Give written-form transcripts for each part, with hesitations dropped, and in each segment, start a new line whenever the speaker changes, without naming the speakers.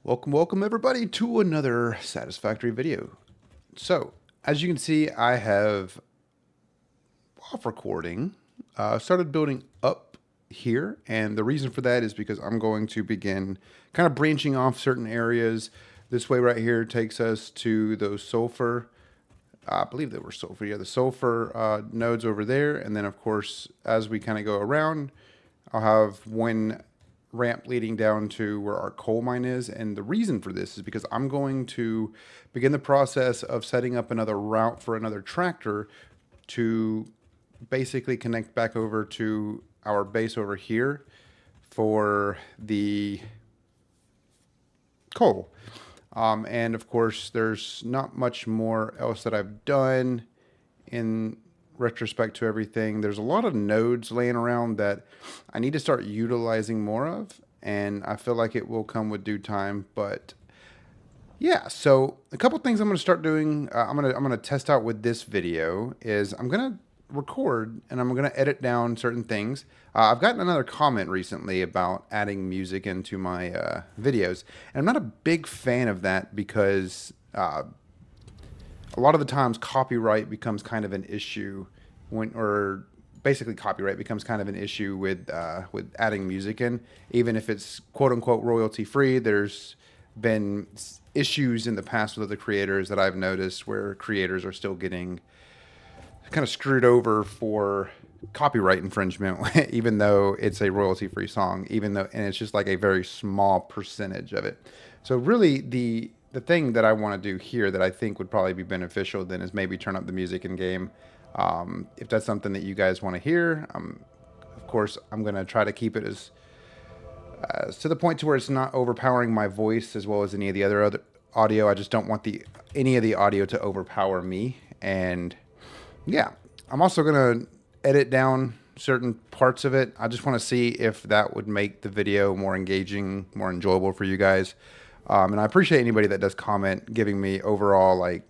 Welcome everybody to another Satisfactory video. So, as you can see, I have off recording, started building up here, and the reason for that is because I'm going to begin kind of branching off certain areas. This way right here takes us to those sulfur, I believe they were sulfur, yeah, the sulfur nodes over there, and then of course, as we kind of go around, I'll have one ramp leading down to where our coal mine is. And the reason for this is because I'm going to begin the process of setting up another route for another tractor to basically connect back over to our base over here for the coal. And of course, there's not much more else that I've done in retrospect to everything. There's a lot of nodes laying around that I need to start utilizing more of, and I feel like it will come with due time. But yeah, so a couple things I'm going to start doing. I'm gonna test out with this video is I'm gonna record and I'm gonna edit down certain things. I've gotten another comment recently about adding music into my videos, and I'm not a big fan of that because a lot of the times copyright becomes kind of an issue or basically copyright becomes kind of an issue with adding music in, even if it's quote unquote royalty free. There's been issues in the past with other creators that I've noticed where creators are still getting kind of screwed over for copyright infringement, even though it's a royalty free song, and it's just like a very small percentage of it. So really the thing that I want to do here that I think would probably be beneficial then is maybe turn up the music in game. If that's something that you guys want to hear, of course, I'm going to try to keep it as to the point to where it's not overpowering my voice as well as any of the other audio. I just don't want any of the audio to overpower me. And yeah, I'm also going to edit down certain parts of it. I just want to see if that would make the video more engaging, more enjoyable for you guys. And I appreciate anybody that does comment, giving me overall, like,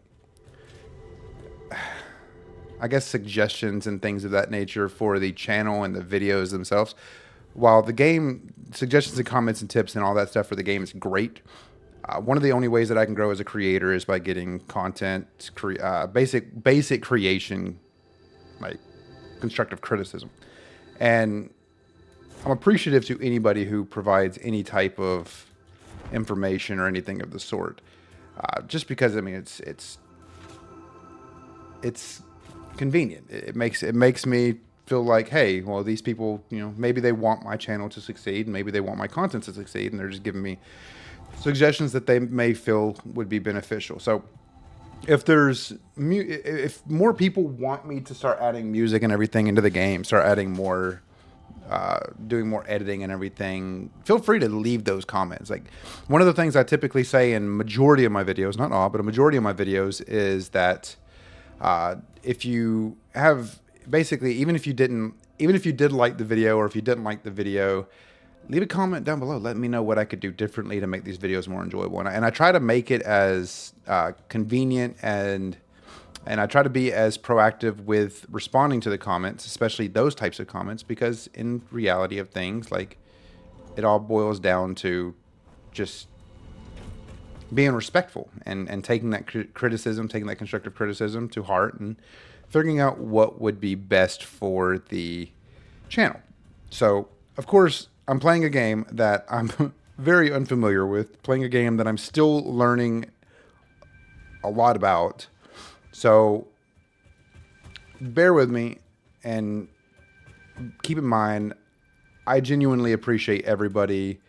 I guess, suggestions and things of that nature for the channel and the videos themselves. While the game, suggestions and comments and tips and all that stuff for the game is great, one of the only ways that I can grow as a creator is by getting content, basic creation, like constructive criticism. And I'm appreciative to anybody who provides any type of information or anything of the sort, just because I mean it's convenient. It makes me feel like, hey, well, these people, maybe they want my channel to succeed, maybe they want my content to succeed, and they're just giving me suggestions that they may feel would be beneficial. So if more people want me to start adding music and everything into the game, start adding more, doing more editing and everything, feel free to leave those comments. Like, one of the things I typically say in majority of my videos, not all, but a majority of my videos, is that if you have basically, even if you did like the video, or if you didn't like the video, leave a comment down below. Let me know what I could do differently to make these videos more enjoyable. And I try to make it as convenient and I try to be as proactive with responding to the comments, especially those types of comments, because in reality of things, like, it all boils down to just being respectful and taking that criticism, taking that constructive criticism to heart and figuring out what would be best for the channel. So, of course, I'm playing a game that I'm very unfamiliar with, playing a game that I'm still learning a lot about. So bear with me and keep in mind, I genuinely appreciate everybody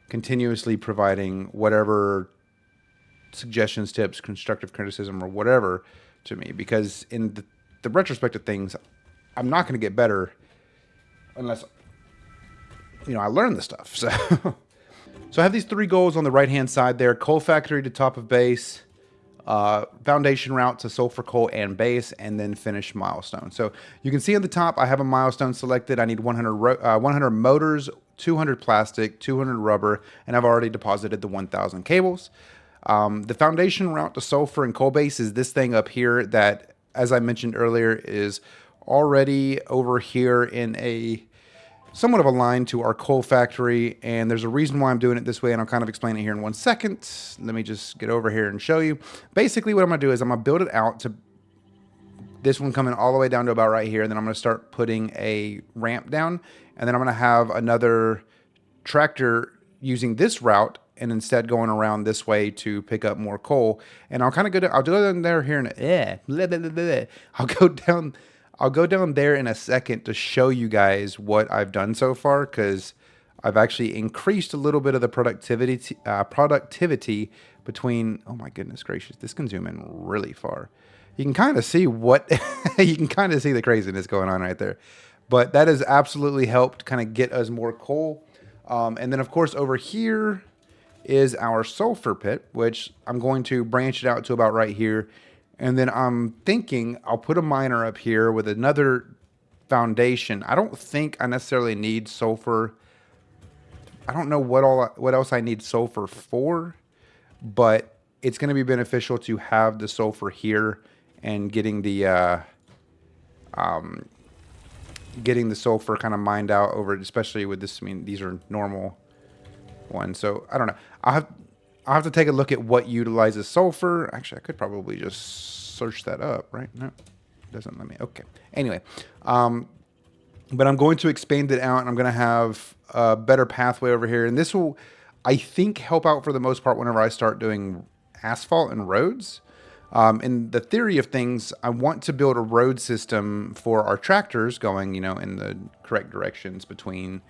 continuously providing whatever suggestions, tips, constructive criticism, or whatever to me, because in the retrospect of things, I'm not going to get better unless, I learn the stuff. So, so I have these 3 goals on the right-hand side there: coal factory to top of base, foundation route to sulfur coal and base, and then finish milestone. So you can see at the top, I have a milestone selected. I need 100 motors, 200 plastic, 200 rubber, and I've already deposited the 1,000 cables. The foundation route to sulfur and coal base is this thing up here that, as I mentioned earlier, is already over here in a somewhat of a line to our coal factory, and there's a reason why I'm doing it this way, and I'll kind of explain it here in 1 second. Let me just get over here and show you. Basically, what I'm going to do is I'm going to build it out to this one coming all the way down to about right here, and then I'm going to start putting a ramp down, and then I'm going to have another tractor using this route and instead going around this way to pick up more coal. And I'll kind of I'll go down there here in I'll go down there in a second to show you guys what I've done so far, because I've actually increased a little bit of the productivity between, oh my goodness gracious, this can zoom in really far. You can kind of see what, you can kind of see the craziness going on right there. But that has absolutely helped kind of get us more coal. And then of course over here is our sulfur pit, which I'm going to branch it out to about right here. And then I'm thinking I'll put a miner up here with another foundation. I don't think I necessarily need sulfur. I don't know what else I need sulfur for, but it's going to be beneficial to have the sulfur here and getting the sulfur kind of mined out over it, especially with this. I mean, these are normal ones, so I don't know. I'll have to take a look at what utilizes sulfur. Actually, I could probably just search that up, right? No, it doesn't let me. Okay. Anyway, but I'm going to expand it out, and I'm going to have a better pathway over here. And this will, I think, help out for the most part whenever I start doing asphalt and roads. In the theory of things, I want to build a road system for our tractors going, in the correct directions between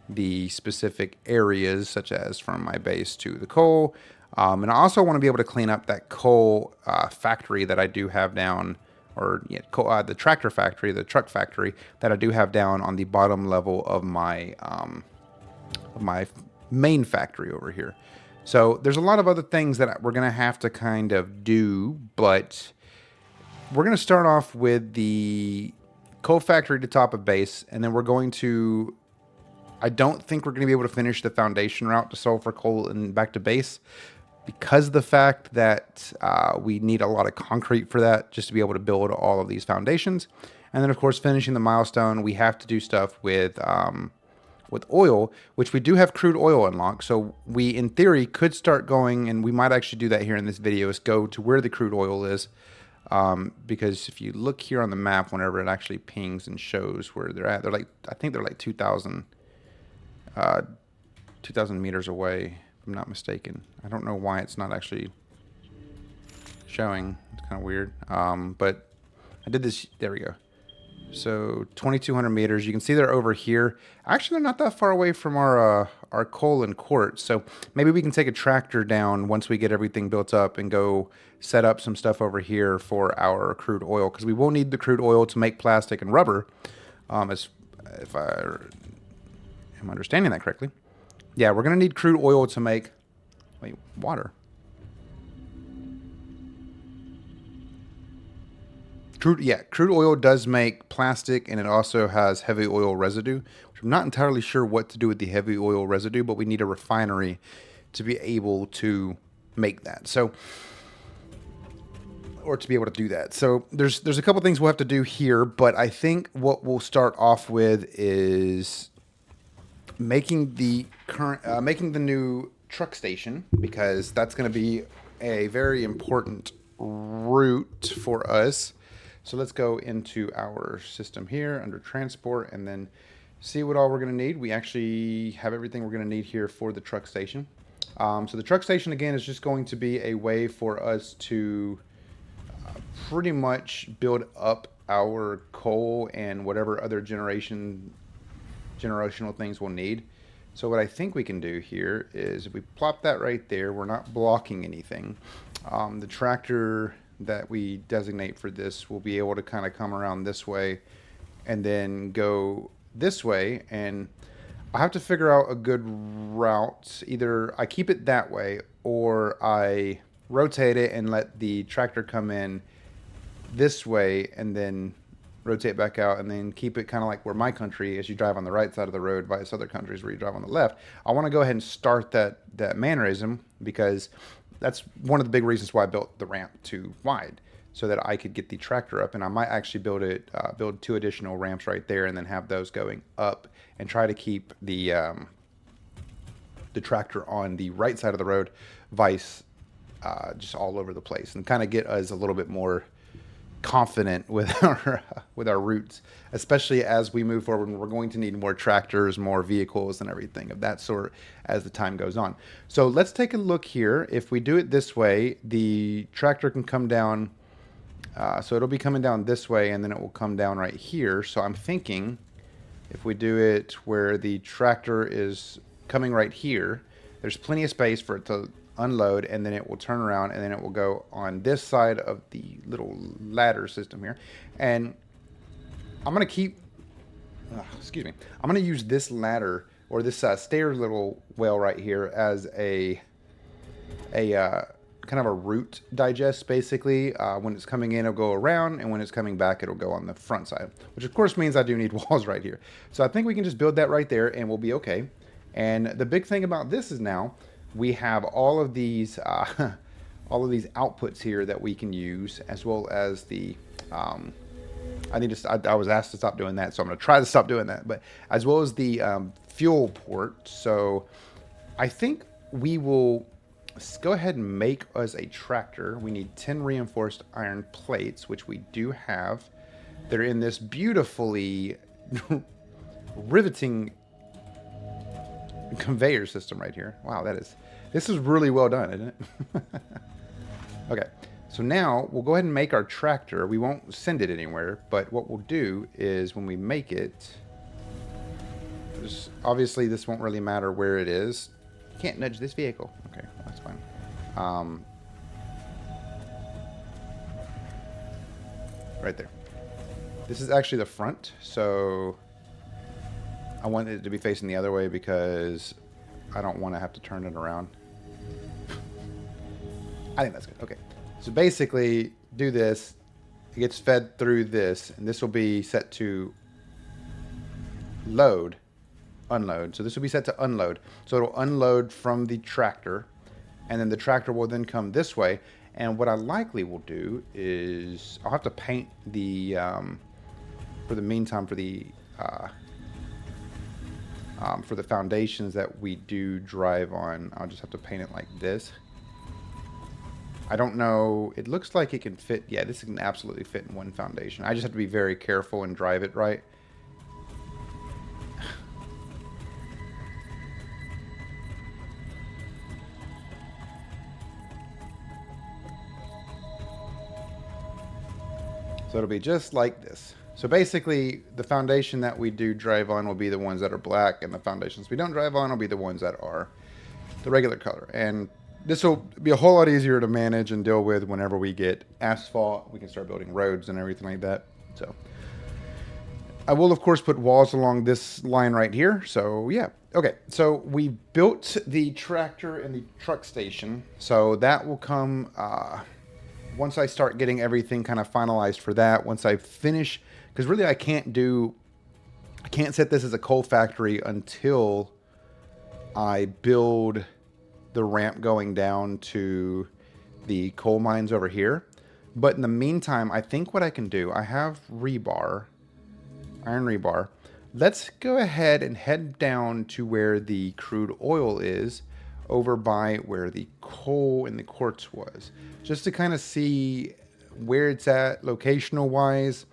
the specific areas, such as from my base to the coal. And I also want to be able to clean up that coal factory that I do have down, or the tractor factory, the truck factory that I do have down on the bottom level of my main factory over here. So there's a lot of other things that we're going to have to kind of do, but we're going to start off with the coal factory to top of base, and then we're going to, I don't think we're going to be able to finish the foundation route to sulfur coal and back to base, because of the fact that we need a lot of concrete for that, just to be able to build all of these foundations. And then of course, finishing the milestone, we have to do stuff with oil, which we do have crude oil unlocked. So we, in theory, could start going, and we might actually do that here in this video, is go to where the crude oil is. Because if you look here on the map, whenever it actually pings and shows where they're at, I think they're like 2,000 meters away, if I'm not mistaken. I don't know why it's not actually showing. It's kind of weird. But I did this, there we go. So 2,200 meters. You can see they're over here. Actually, they're not that far away from our coal and quartz. So maybe we can take a tractor down once we get everything built up and go set up some stuff over here for our crude oil, because we will need the crude oil to make plastic and rubber. If I am understanding that correctly. Yeah, we're going to need crude oil to make, water. Crude oil does make plastic, and it also has heavy oil residue, which I'm not entirely sure what to do with the heavy oil residue, but we need a refinery to be able to make that. So, or to be able to do that. So there's a couple things we'll have to do here, but I think what we'll start off with is making the new truck station, because that's going to be a very important route for us. So let's go into our system here under transport and then see what all we're going to need. We actually have everything we're going to need here for the truck station. So the truck station, again, is just going to be a way for us to pretty much build up our coal and whatever other generational things we'll need. So what I think we can do here is, if we plop that right there, we're not blocking anything. The tractor that we designate for this will be able to kind of come around this way and then go this way, and I have to figure out a good route. Either I keep it that way, or I rotate it and let the tractor come in this way and then rotate back out, and then keep it kind of like where my country is. You drive on the right side of the road, by other countries where you drive on the left. I want to go ahead and start that mannerism, because that's one of the big reasons why I built the ramp too wide. so that I could get the tractor up. And I might actually build 2 additional ramps right there, and then have those going up, and try to keep the tractor on the right side of the road, vice just all over the place, and kind of get us a little bit more confident with our routes, especially as we move forward. And we're going to need more tractors, more vehicles, and everything of that sort as the time goes on. So let's take a look here. If we do it this way, the tractor can come down. So it'll be coming down this way, and then it will come down right here. So I'm thinking if we do it where the tractor is coming right here, there's plenty of space for it to unload, and then it will turn around, and then it will go on this side of the little ladder system here. And I'm going to keep, excuse me, I'm going to use this ladder, or this stairs little well right here, as a kind of a route digest, basically. When it's coming in, it'll go around, and when it's coming back, it'll go on the front side, which of course means I do need walls right here. So I think we can just build that right there, and we'll be okay. And the big thing about this is now we have all of these outputs here that we can use, as well as the I was asked to stop doing that, so I'm going to try to stop doing that, but as well as the fuel port. So I think we will go ahead and make us a tractor. We need 10 reinforced iron plates, which we do have. They're in this beautifully riveting conveyor system right here. Wow, this is really well done, isn't it? Okay, so now we'll go ahead and make our tractor. We won't send it anywhere, but what we'll do is when we make it, obviously this won't really matter where it is. You can't nudge this vehicle. Okay, well, that's fine. Right there. This is actually the front, so I want it to be facing the other way because I don't want to have to turn it around. I think that's good. Okay. So basically, do this. It gets fed through this, and this will be set to load, unload. So this will be set to unload. So it'll unload from the tractor, and then the tractor will then come this way. And what I likely will do is I'll have to paint the, for the meantime, for the foundations that we do drive on, I'll just have to paint it like this. I don't know. It looks like it can fit. Yeah, this can absolutely fit in one foundation. I just have to be very careful and drive it right. So it'll be just like this. So basically, the foundation that we do drive on will be the ones that are black, and the foundations we don't drive on will be the ones that are the regular color. And this will be a whole lot easier to manage and deal with whenever we get asphalt. We can start building roads and everything like that. So I will, of course, put walls along this line right here. So yeah. Okay, so we built the tractor and the truck station. So that will come once I start getting everything kind of finalized for that. Once I finish, because really I can't set this as a coal factory until I build the ramp going down to the coal mines over here. But in the meantime, I think what I can do, I have rebar, iron rebar. Let's go ahead and head down to where the crude oil is, over by where the coal and the quartz was, just to kind of see where it's at locational wise.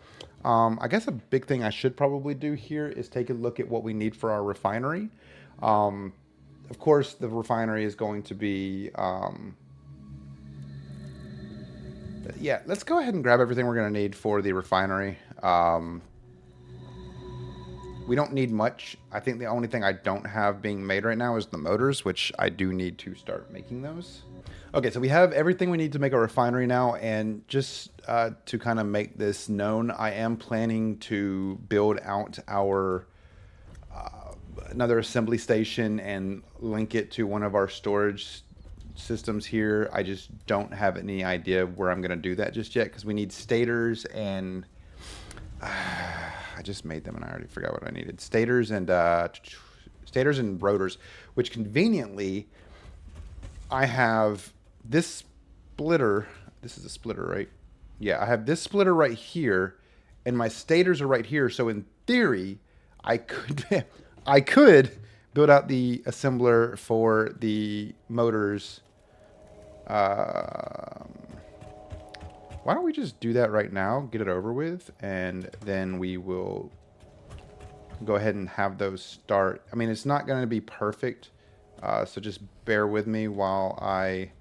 I guess a big thing I should probably do here is take a look at what we need for our refinery. Of course, the refinery is going to be, yeah, let's go ahead and grab everything we're going to need for the refinery. We don't need much. I think the only thing I don't have being made right now is the motors, which I do need to start making those. Okay, so we have everything we need to make a refinery now, and just to kind of make this known, I am planning to build out our another assembly station and link it to one of our storage systems here. I just don't have any idea where I'm going to do that just yet, because we need stators and I just made them and I already forgot what I needed. Stators and rotors, which conveniently I have this splitter. This is a splitter, right? Yeah, I have this splitter right here, and my stators are right here. So in theory, I could I could build out the assembler for the motors. Why don't we just do that right now, get it over with, and then we will go ahead and have those start. I mean, it's not going to be perfect, so just bear with me while I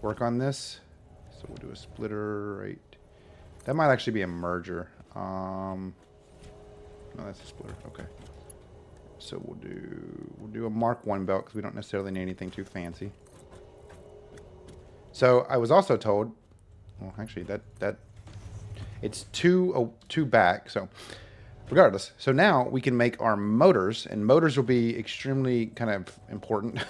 work on this. So we'll do a splitter right. That might actually be a merger. No, that's a splitter. Okay. So we'll do a Mark 1 belt because we don't necessarily need anything too fancy. So I was also told, well, actually that it's two back. So regardless, so now we can make our motors, and motors will be extremely kind of important.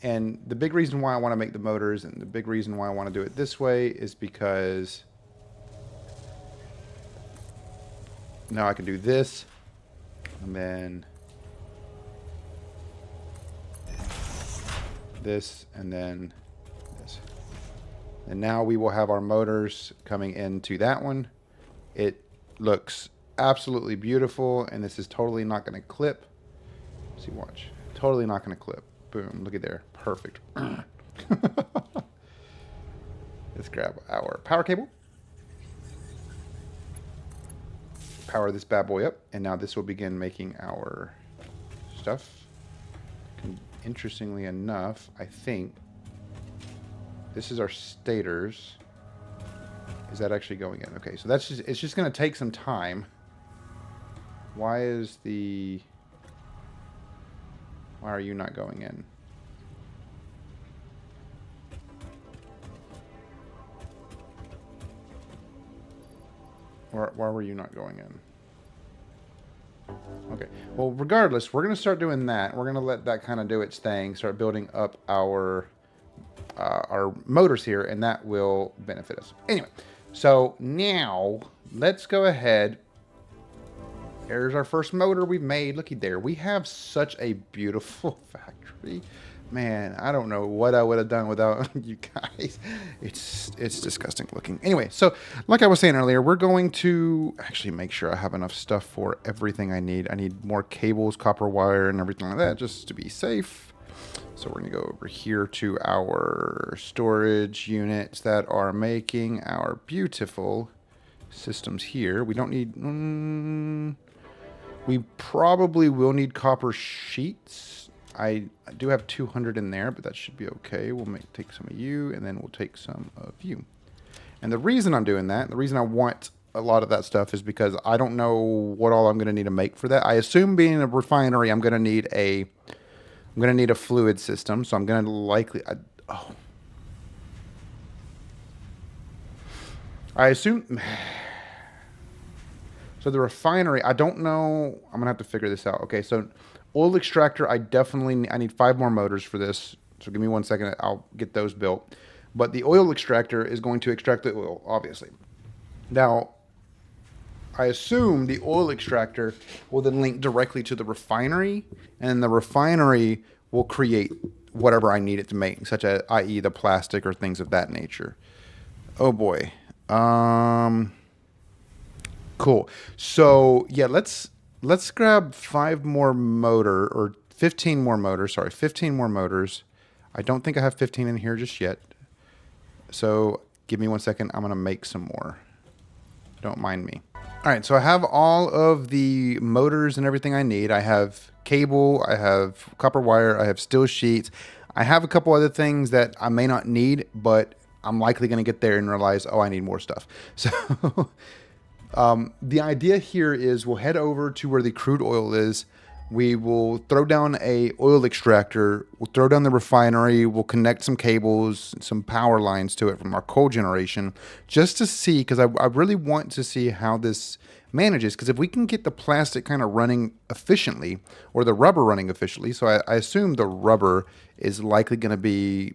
And the big reason why I want to make the motors, and the big reason why I want to do it this way, is because now I can do this, and then this, and then this. And now we will have our motors coming into that one. It looks absolutely beautiful, and this is totally not going to clip. Let's see, watch. Totally not going to clip. Boom, look at there. Perfect. Let's grab our power cable. Power this bad boy up, and now this will begin making our stuff. Interestingly enough, I think this is our stators. Is that actually going in? Okay, so that's just, it's just going to take some time. Why are you not going in? Why were you not going in? Okay, well, regardless, we're going to start doing that. We're going to let that kind of do its thing, start building up our motors here, and that will benefit us. Anyway, so now let's go ahead. There's our first motor we've made. Looky there. We have such a beautiful factory. Man, I don't know what I would have done without you guys. It's disgusting looking. Anyway, so like I was saying earlier, we're going to actually make sure I have enough stuff for everything I need. I need more cables, copper wire, and everything like that just to be safe. So we're going to go over here to our storage units that are making our beautiful systems here. We don't need... we probably will need copper sheets. I do have 200 in there, but that should be okay. We'll take some of you, and then we'll take some of you. And the reason I'm doing that, the reason I want a lot of that stuff is because I don't know what all I'm going to need to make for that. I assume being a refinery, I'm going to need a fluid system, so I'm going to likely... I assume... So the refinery, I don't know. I'm going to have to figure this out. Okay, so oil extractor, I need 5 more motors for this. So give me 1 second. I'll get those built. But the oil extractor is going to extract the oil, obviously. Now, I assume the oil extractor will then link directly to the refinery, and the refinery will create whatever I need it to make, such as, i.e., the plastic or things of that nature. Oh boy. Cool. So yeah, let's grab 5 more or 15 more motors. Sorry, 15 more motors. I don't think I have 15 in here just yet. So give me 1 second. I'm gonna make some more. Don't mind me. All right, so I have all of the motors and everything I need. I have cable, I have copper wire, I have steel sheets. I have a couple other things that I may not need, but I'm likely gonna get there and realize, oh, I need more stuff. So the idea here is we'll head over to where the crude oil is. We will throw down a oil extractor. We'll throw down the refinery. We'll connect some cables, some power lines to it from our coal generation, just to see, because I really want to see how this manages. Because if we can get the plastic kind of running efficiently, or the rubber running efficiently, so I assume the rubber is likely going to be...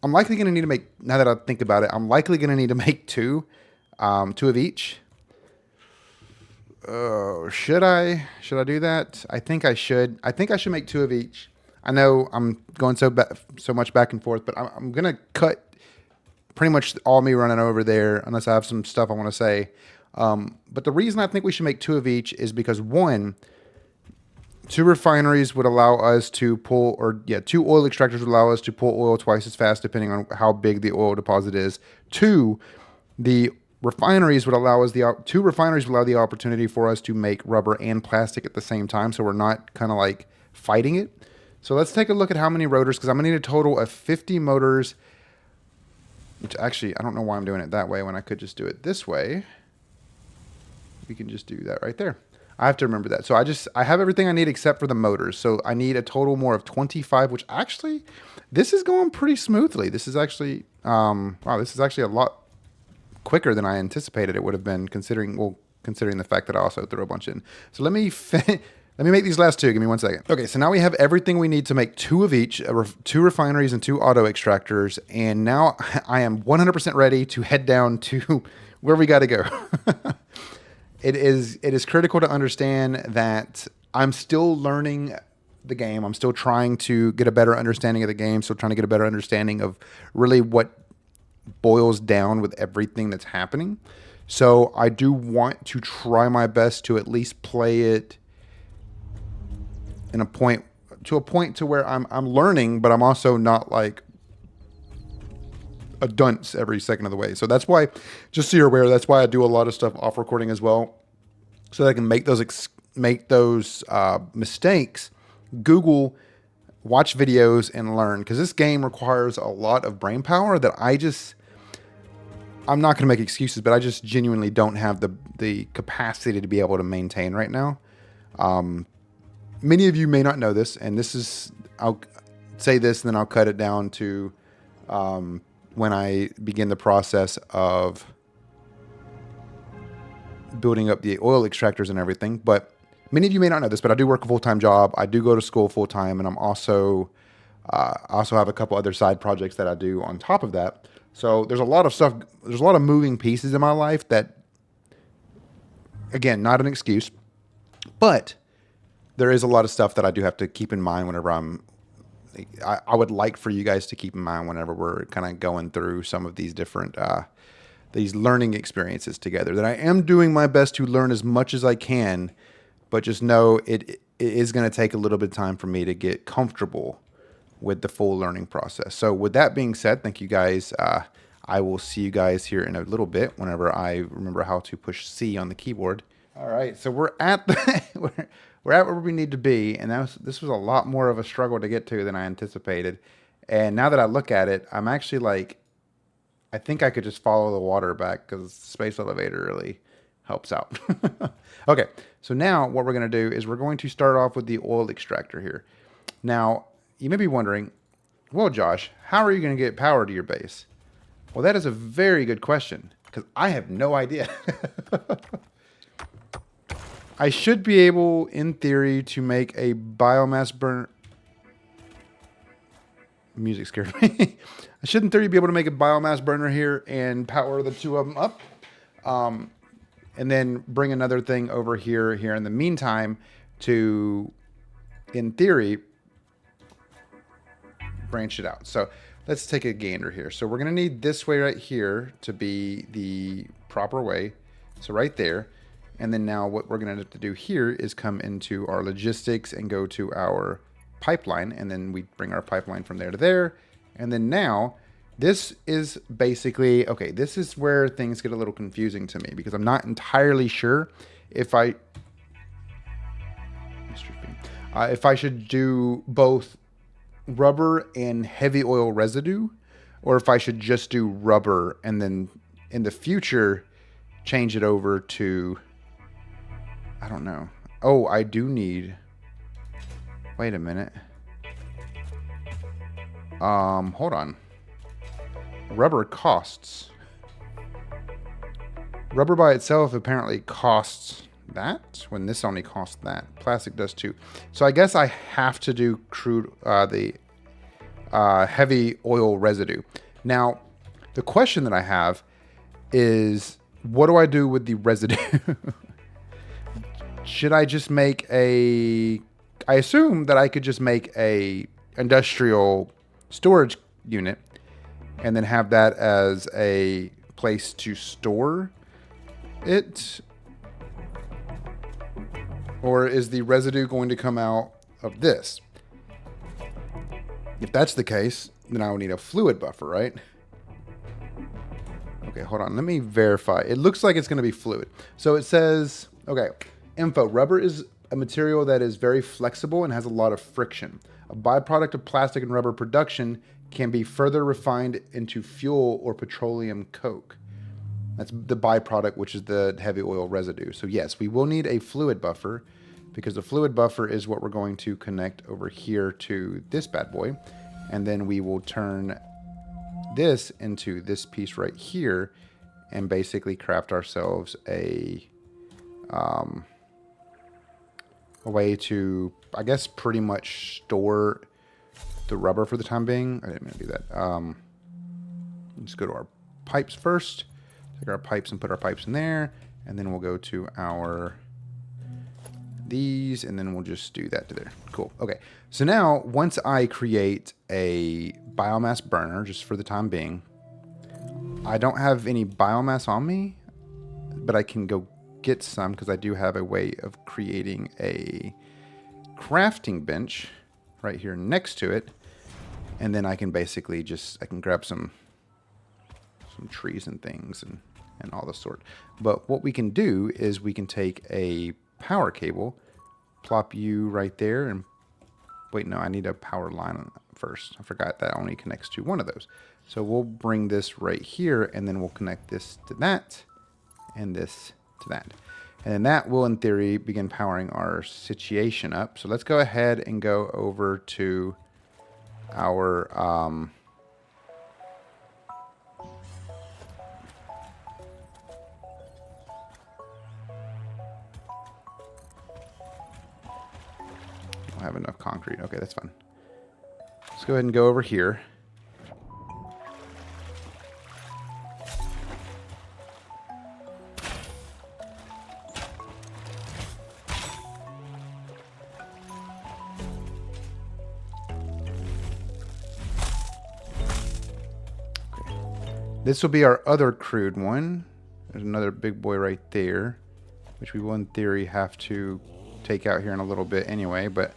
I'm likely going to need to make, now that I think about it, I'm likely going to need to make 2 of each. Oh, should I do that? I think I should. I think I should make 2 of each. I know I'm going so much back and forth, but I'm gonna cut pretty much all me running over there, unless I have some stuff I want to say. But the reason I think we should make 2 of each is because, one, 2 refineries would allow us to pull, 2 oil extractors would allow us to pull oil twice as fast, depending on how big the oil deposit is. 2, the refineries would allow us 2 refineries would allow the opportunity for us to make rubber and plastic at the same time, so we're not kind of like fighting it. So let's take a look at how many rotors, because I'm gonna need a total of 50 motors. Which actually, I don't know why I'm doing it that way when I could just do it this way. We can just do that right there. I have to remember that. So I have everything I need except for the motors. So I need a total more of 25, which actually, this is going pretty smoothly. This is actually, wow, this is actually a lot quicker than I anticipated it would have been, considering the fact that I also threw a bunch in. So let me make these last 2. Give me 1 second. Okay, so now we have everything we need to make 2 of each, 2 refineries and 2 auto extractors. And now I am 100% ready to head down to where we got to go. It is critical to understand that I'm still learning the game. I'm still trying to get a better understanding of the game. Still trying to get a better understanding of really what boils down with everything that's happening. So I do want to try my best to at least play it to a point to where I'm learning, but I'm also not like a dunce every second of the way. So that's why, just so you're aware, that's why I do a lot of stuff off recording as well, so that I can make those mistakes. Google, watch videos, and learn, because this game requires a lot of brain power that I'm not going to make excuses, but I just genuinely don't have the capacity to be able to maintain right now. Many of you may not know this, and I'll say this and then I'll cut it down to when I begin the process of building up the oil extractors and everything. But many of you may not know this, but I do work a full-time job. I do go to school full-time, and I also have a couple other side projects that I do on top of that. So there's a lot of stuff. There's a lot of moving pieces in my life that, again, not an excuse, but there is a lot of stuff that I do have to keep in mind whenever I would like for you guys to keep in mind whenever we're kind of going through some of these different these learning experiences together. That I am doing my best to learn as much as I can, but just know it is going to take a little bit of time for me to get comfortable with the full learning process. So with that being said, thank you guys. I will see you guys here in a little bit whenever I remember how to push C on the keyboard. All right, so we're at we're at where we need to be, and this was a lot more of a struggle to get to than I anticipated. And now that I look at it, I'm actually like, I think I could just follow the water back, because the space elevator really helps out. Okay, so now what we're going to do is we're going to start off with the oil extractor here. Now, you may be wondering, well, Josh, how are you going to get power to your base? Well, that is a very good question, because I have no idea. I should be able, in theory, to make a biomass burner. Music scared me. I should, in theory, be able to make a biomass burner here and power the 2 of them up. And then bring another thing over here in the meantime to, in theory, branch it out. So let's take a gander here. So we're going to need this way right here to be the proper way. So right there. And then now what we're going to have to do here is come into our logistics and go to our pipeline. And then we bring our pipeline from there to there. And then now this is basically, okay, this is where things get a little confusing to me, because I'm not entirely sure if I should do both rubber and heavy oil residue, or if I should just do rubber and then in the future change it over to, I don't know. Oh, I do need, wait a minute. Hold on. Rubber costs. Rubber by itself apparently costs that, when this only costs that. Plastic does too. So I guess I have to do crude, the heavy oil residue. Now, the question that I have is, what do I do with the residue? Should I just make I assume that I could just make a industrial storage unit and then have that as a place to store it? Or is the residue going to come out of this? If that's the case, then I will need a fluid buffer, right? Okay, hold on. Let me verify. It looks like it's going to be fluid. So it says, okay, info. Rubber is a material that is very flexible and has a lot of friction. A byproduct of plastic and rubber production can be further refined into fuel or petroleum coke. That's the byproduct, which is the heavy oil residue. So yes, we will need a fluid buffer because the fluid buffer is what we're going to connect over here to this bad boy. And then we will turn this into this piece right here and basically craft ourselves a way to, I guess, pretty much store the rubber for the time being. I didn't mean to do that. Let's go to our pipes first. Take our pipes and put our pipes in there. And then we'll go to our these, and then we'll just do that to there. Cool. Okay. So now, once I create a biomass burner, just for the time being, I don't have any biomass on me, but I can go get some because I do have a way of creating a crafting bench right here next to it. And then I can basically I can grab some trees and things and all the sort. But what we can do is we can take a power cable, plop you right there, and wait, no, I need a power line first. I forgot that only connects to one of those. So we'll bring this right here, and then we'll connect this to that, and this to that. And then that will, in theory, begin powering our situation up. So let's go ahead and go over to our don't have enough concrete. Okay, that's fine. Let's go ahead and go over here. Okay. This will be our other crude one. There's another big boy right there, which we will in theory have to take out here in a little bit anyway, but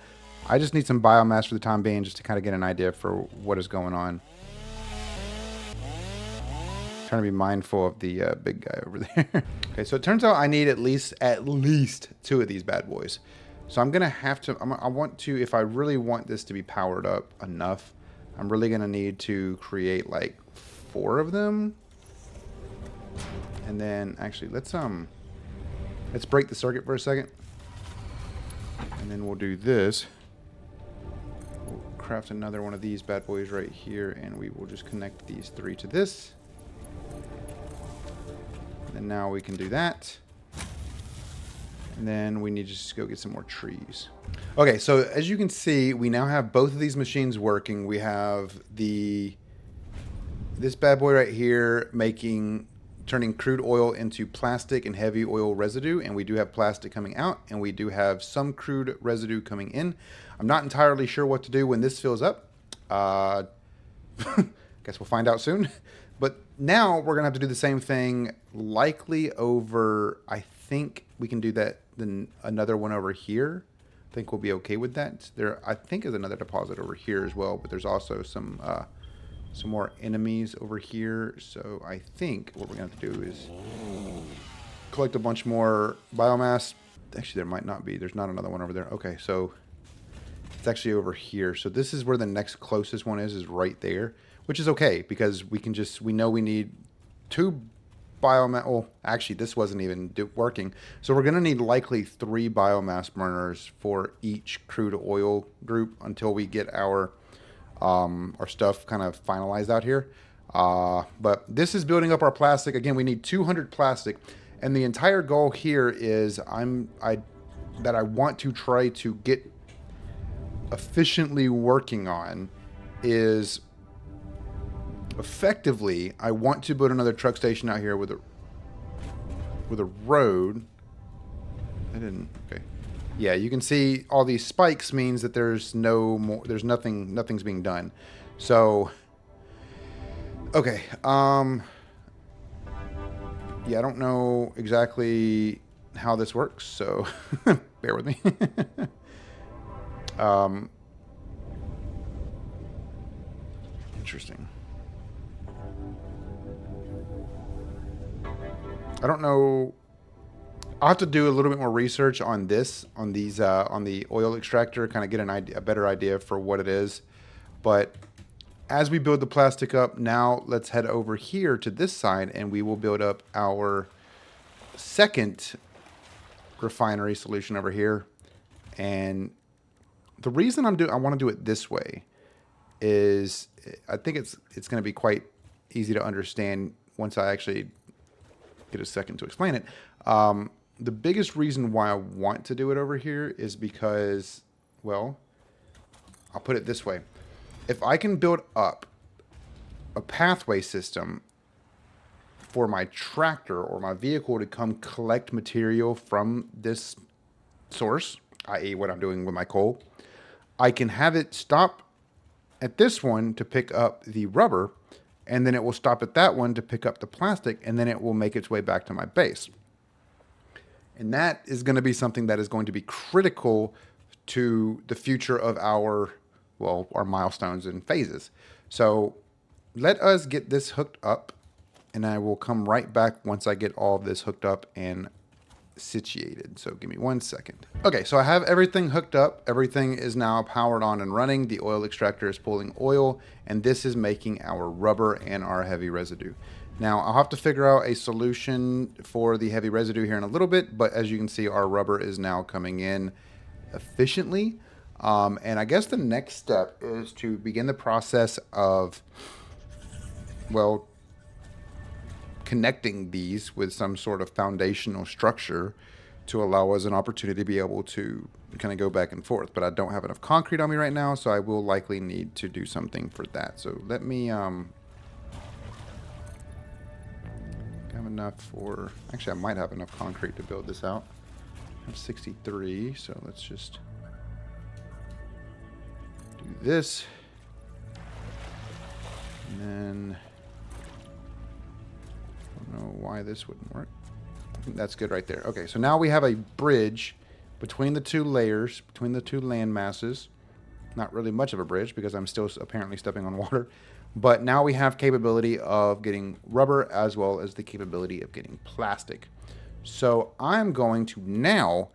I just need some biomass for the time being just to kind of get an idea for what is going on. Trying to be mindful of the big guy over there. Okay, so it turns out I need at least 2 of these bad boys. So I'm gonna have to, I want to, if I really want this to be powered up enough, I'm really gonna need to create like 4 of them. And then actually let's break the circuit for a second. And then we'll do this. We'll craft another one of these bad boys right here, and we will just connect these 3 to this. And then now we can do that. And then we need to just go get some more trees. Okay, so as you can see, we now have both of these machines working. We have this bad boy right here turning crude oil into plastic and heavy oil residue, and we do have plastic coming out, and we do have some crude residue coming in. I'm not entirely sure what to do when this fills up. Guess we'll find out soon. But now we're gonna have to do the same thing, likely over, I think we can do that, then another one over here. I think we'll be okay with that. There, I think, is another deposit over here as well, but there's also some more enemies over here. So I think what we're going to have to do is collect a bunch more biomass. Actually, there might not be. There's not another one over there. Okay, so it's actually over here. So this is where the next closest one is right there, which is okay because we know we need 2 biomass. Well, actually, this wasn't even working. So we're going to need likely 3 biomass burners for each crude oil group until we get our stuff kind of finalized out here. But this is building up our plastic. Again, we need 200 plastic. And the entire goal here is that I want to try to get efficiently working on is effectively, I want to build another truck station out here with a road. Okay. Yeah, you can see all these spikes means that there's nothing's being done. So Okay. Yeah, I don't know exactly how this works, so bear with me. um, Interesting. I don't know. I'll have to do a little bit more research on this, on these, on the oil extractor, kind of get a better idea for what it is. But as we build the plastic up, now let's head over here to this side, and we will build up our second refinery solution over here. And the reason I want to do it this way is I think it's going to be quite easy to understand once I actually get a second to explain it. The biggest reason why I want to do it over here is because, well, I'll put it this way. If I can build up a pathway system for my tractor or my vehicle to come collect material from this source, i.e. what I'm doing with my coal, I can have it stop at this one to pick up the rubber, and then it will stop at that one to pick up the plastic, and then it will make its way back to my base. And that is going to be something that is going to be critical to the future of our milestones and phases. So let us get this hooked up, and I will come right back once I get all of this hooked up and situated. So give me 1 second. Okay, so I have everything hooked up. Everything is now powered on and running. The oil extractor is pulling oil, and this is making our rubber and our heavy residue. Now, I'll have to figure out a solution for the heavy residue here in a little bit, but as you can see, our rubber is now coming in efficiently. And I guess the next step is to begin the process of, well, connecting these with some sort of foundational structure to allow us an opportunity to be able to kind of go back and forth. But I don't have enough concrete on me right now, so I will likely need to do something for that. So let me have enough for, actually I might have enough concrete to build this out. I have 63, so let's just do this. And then I don't know why this wouldn't work. I think that's good right there. Okay, so now we have a bridge between the two layers, between the two land masses. Not really much of a bridge because I'm still apparently stepping on water. But now we have capability of getting rubber as well as the capability of getting plastic. So I'm going to now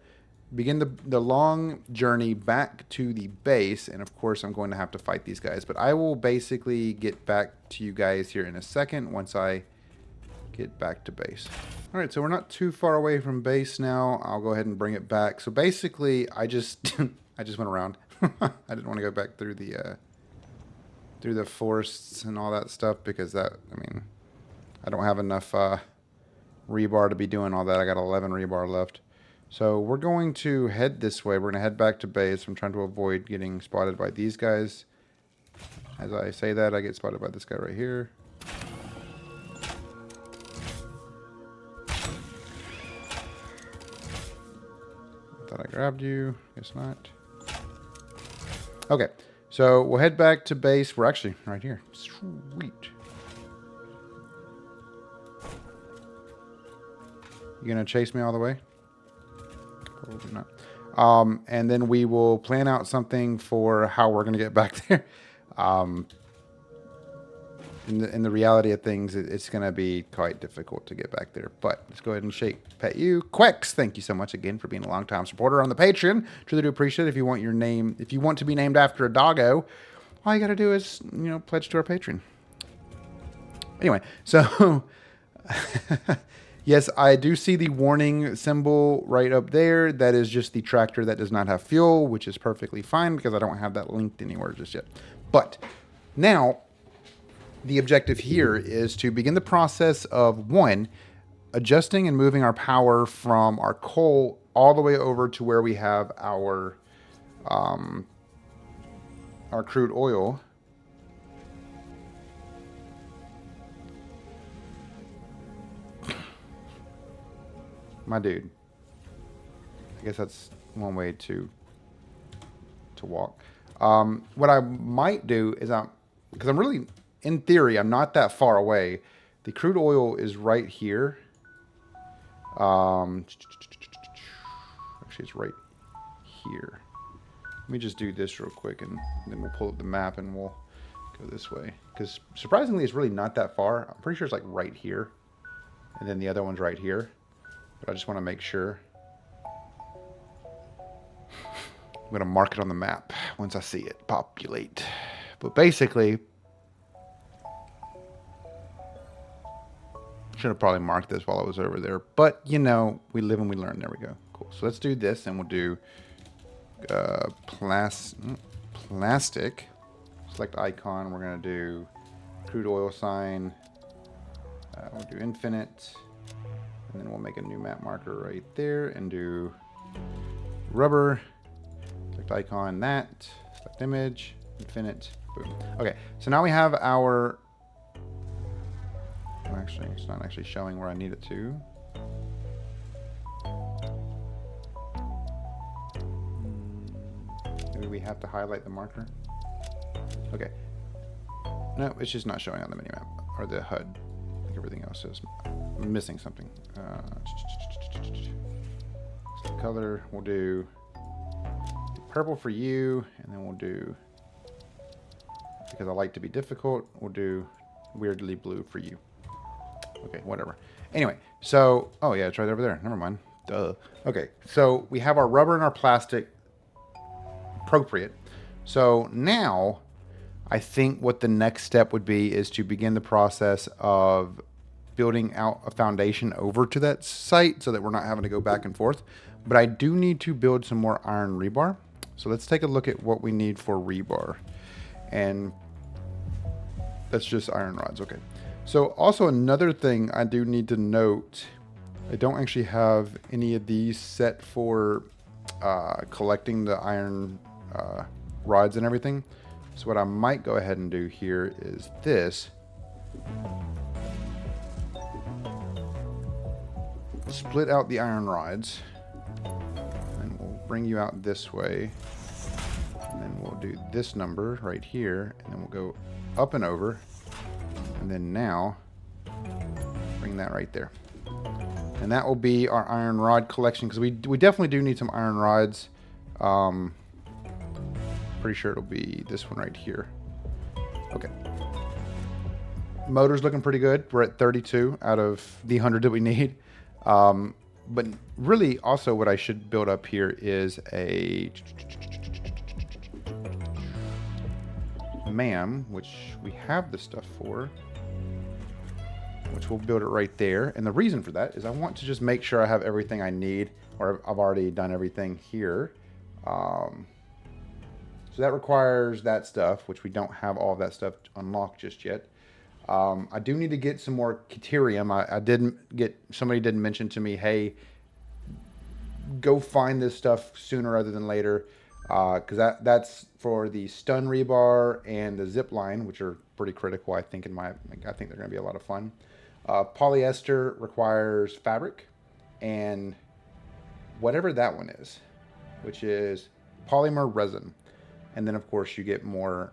begin the long journey back to the base. And of course, I'm going to have to fight these guys. But I will basically get back to you guys here in a second once I get back to base. All right, so we're not too far away from base now. I'll go ahead and bring it back. So basically, I just I just went around. I didn't want to go back through the forests and all that stuff because that, I mean, I don't have enough rebar to be doing all that. I got 11 rebar left. So we're going to head this way. We're going to head back to base. I'm trying to avoid getting spotted by these guys. As I say that, I get spotted by this guy right here. Thought I grabbed you. Guess not. Okay. So we'll head back to base. We're actually right here. Sweet. You gonna chase me all the way? Probably not. And then we will plan out something for how we're gonna get back there. In the reality of things, it's gonna be quite difficult to get back there. But let's go ahead and pet you. Quex, thank you so much again for being a long-time supporter on the Patreon. Truly do appreciate it. If you want your name, if you want to be named after a doggo, all you gotta do is, pledge to our Patreon. Anyway, so yes, I do see the warning symbol right up there. That is just the tractor that does not have fuel, which is perfectly fine because I don't have that linked anywhere just yet. But now, the objective here is to begin the process of, one, adjusting and moving our power from our coal all the way over to where we have our crude oil. My dude. I guess that's one way to walk. What I might do is because I'm really in theory, I'm not that far away. The crude oil is right here. Actually, it's right here. Let me just do this real quick, and then we'll pull up the map, and we'll go this way. Because surprisingly, it's really not that far. I'm pretty sure it's like right here. And then the other one's right here. But I just want to make sure. I'm going to mark it on the map once I see it populate. But basically, should have probably marked this while I was over there. But, you know, we live and we learn. There we go. Cool. So let's do this, and we'll do plastic. Select icon. We're going to do crude oil sign. We'll do infinite. And then we'll make a new map marker right there and do rubber. Select icon, that. Select image, infinite, boom. Okay, so now we have our... Actually, it's not actually showing where I need it to. Maybe we have to highlight the marker. Okay. No, it's just not showing on the minimap or the HUD. Like everything else is. I'm missing something. Select color. We'll do purple for you, and then we'll do, because I like to be difficult, we'll do weirdly blue for you. Okay, whatever. Anyway, so, oh yeah, it's right over there. Never mind. Duh. Okay, so we have our rubber and our plastic appropriate. So now, I think what the next step would be is to begin the process of building out a foundation over to that site so that we're not having to go back and forth. But I do need to build some more iron rebar. So let's take a look at what we need for rebar. And that's just iron rods. Okay. So also another thing I do need to note, I don't actually have any of these set for collecting the iron rods and everything. So what I might go ahead and do here is this. Split out the iron rods. And we'll bring you out this way. And then we'll do this number right here. And then we'll go up and over. And then now, bring that right there. And that will be our iron rod collection, because we definitely do need some iron rods. Pretty sure it'll be this one right here. Okay. Motor's looking pretty good. We're at 32 out of the 100 that we need. But really, also what I should build up here is a MAM, which we have the stuff for, which we'll build it right there. And the reason for that is I want to just make sure I have everything I need, or I've already done everything here. So that requires that stuff, which we don't have all of that stuff unlocked just yet. I do need to get some more Caterium. I didn't get, somebody did mention to me, hey, go find this stuff sooner rather than later. Because that's for the stun rebar and the zip line, which are pretty critical, I think, I think they're going to be a lot of fun. Polyester requires fabric and whatever that one is, which is polymer resin. And then, of course, you get more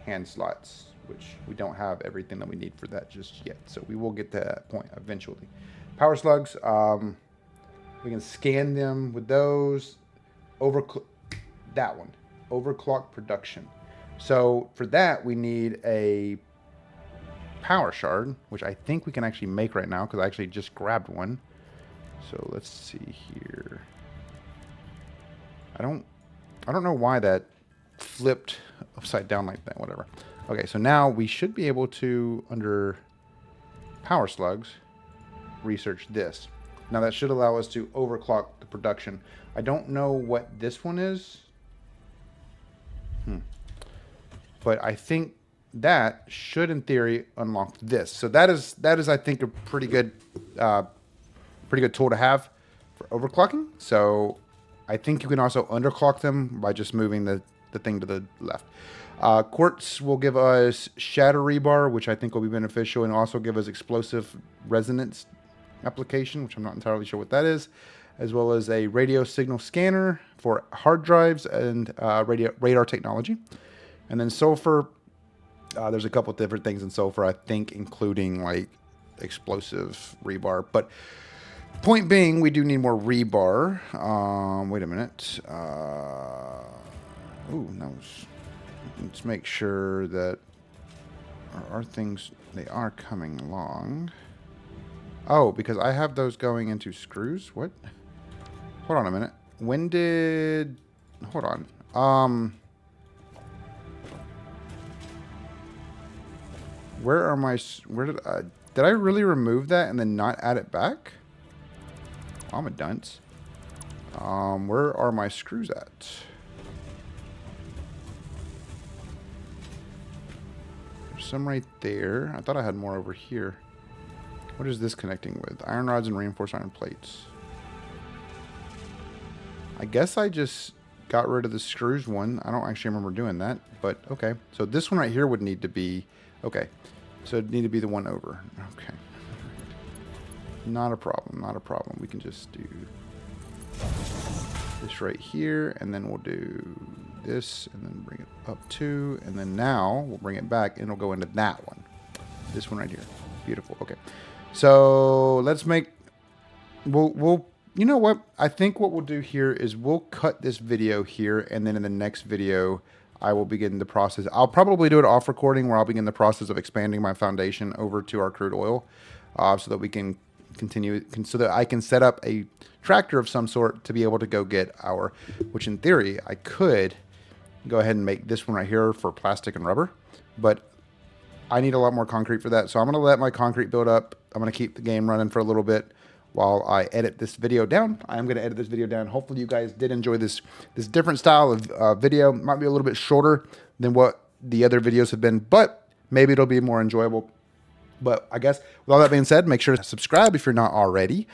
hand slots, which we don't have everything that we need for that just yet. So we will get to that point eventually. Power slugs, we can scan them with those. That one, overclock production. So for that, we need a power shard, which I think we can actually make right now because I actually just grabbed one. So let's see here. I don't know why that flipped upside down like that, whatever. Okay, so now we should be able to, under power slugs, research this. Now that should allow us to overclock the production. I don't know what this one is. But I think that should, in theory, unlock this. So that is I think, a pretty good tool to have for overclocking. So I think you can also underclock them by just moving the thing to the left. Quartz will give us shatter rebar, which I think will be beneficial, and also give us explosive resonance application, which I'm not entirely sure what that is, as well as a radio signal scanner for hard drives and radar technology. And then sulfur There's a couple different things in sulfur, I think, including like explosive rebar. But point being, we do need more rebar. Wait a minute. Ooh, no. Let's make sure that our things, they are coming along. Oh, because I have those going into screws? What? Hold on a minute. When did... Hold on. Where are my... Where did I really remove that and then not add it back? I'm a dunce. Where are my screws at? There's some right there. I thought I had more over here. What is this connecting with? Iron rods and reinforced iron plates. I guess I just got rid of the screws one. I don't actually remember doing that, but okay. So this one right here would need to be... Okay. So it'd need to be the one over. Okay. Not a problem. Not a problem. We can just do this right here, and then we'll do this, and then bring it up two, and then now we'll bring it back, and it'll go into that one. This one right here. Beautiful. Okay. So let's make... We'll you know what? I think what we'll do here is we'll cut this video here, and then in the next video, I will begin the process. I'll probably do it off recording where I'll begin the process of expanding my foundation over to our crude oil so that we can continue, so that I can set up a tractor of some sort to be able to go get our, which in theory, I could go ahead and make this one right here for plastic and rubber, but I need a lot more concrete for that. So I'm going to let my concrete build up. I'm going to keep the game running for a little bit while I edit this video down. I am going to edit this video down. Hopefully you guys did enjoy this different style of video. Might be a little bit shorter than what the other videos have been, but maybe it'll be more enjoyable. But I guess with all that being said, make sure to subscribe if you're not already.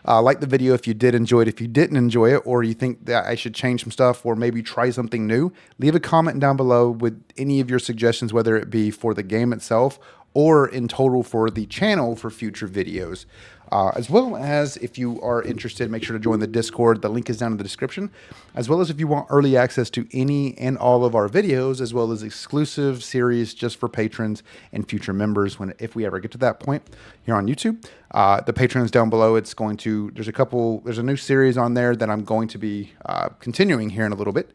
Like the video if you did enjoy it. If you didn't enjoy it, or you think that I should change some stuff or maybe try something new, leave a comment down below with any of your suggestions, whether it be for the game itself or in total for the channel for future videos. As well as if you are interested, make sure to join the Discord. The link is down in the description. As well as if you want early access to any and all of our videos, as well as exclusive series just for patrons and future members if we ever get to that point here on YouTube. The Patreon is down below. It's going to, there's a new series on there that I'm going to be continuing here in a little bit.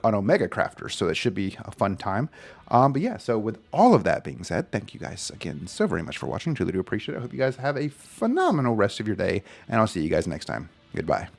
On Omega Crafters, so that should be a fun time. But yeah, so with all of that being said, thank you guys again so very much for watching. Truly do appreciate it. I hope you guys have a phenomenal rest of your day, and I'll see you guys next time. Goodbye.